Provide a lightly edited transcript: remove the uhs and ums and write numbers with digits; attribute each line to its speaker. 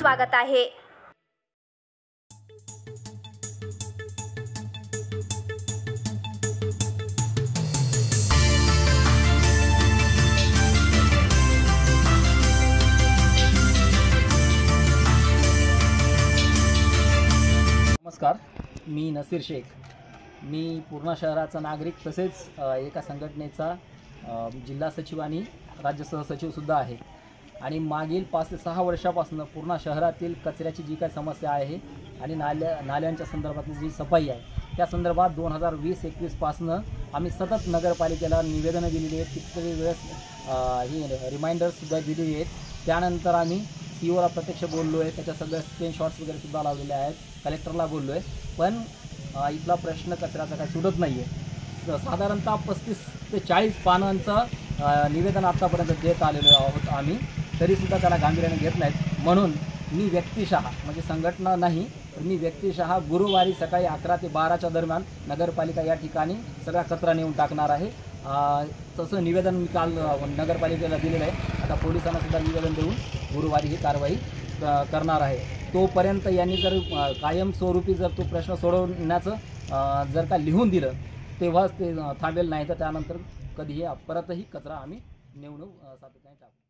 Speaker 1: स्वागत आहे।
Speaker 2: नमस्कार, मी नसीर शेख। मी पूर्णा शहराचा नागरिक तसेच एका संघटनेचा जिल्हा सचिव आणि राज्य सहसचिव सुद्धा आहे। आणि मागील 5 ते 6 वर्षापासून पूर्णा शहरातील कचऱ्याची जी काही समस्या आहे आणि नाल्यांच्या संदर्भातली जी सफाई आहे त्या संदर्भात 2020-21 पासून आम्ही सतत नगरपालिकेला निवेदनं दिलेली आहेत, कितीतरी वेळेस ही रिमाइंडर्ससुद्धा दिलेली आहेत। त्यानंतर आम्ही सीओला प्रत्यक्ष बोललो आहे, त्याच्या सगळ्या स्क्रीनशॉट्स वगैरे सुद्धा लावलेले आहेत, कलेक्टरला बोललो आहे, पण इथला प्रश्न कचऱ्याचा काही सुटत नाही आहे। साधारणतः 35 ते 40 पानांचं निवेदन आत्तापर्यंत देत आलेलो आहोत आम्ही, तरीसुद्धा त्याला गांभीर्याने घेत नाहीत। म्हणून मी व्यक्तिशः, म्हणजे संघटना नाही तर मी व्यक्तिशः गुरुवारी सकाळी 11 ते 12च्या दरम्यान नगरपालिका या ठिकाणी सगळा कचरा नेऊन टाकणार आहे। तसं निवेदन मी काल नगरपालिकेला दिलेलं आहे। आता पोलिसांना सुद्धा निवेदन देऊन गुरुवारी ही कारवाई करणार आहे। तोपर्यंत यांनी जर कायमस्वरूपी जर तो प्रश्न सोडवण्याचं जर का लिहून दिलं तेव्हाच ते थांबेल, नाही तर त्यानंतर कधीही परतही कचरा आम्ही नेऊन सातत्याने टाकू।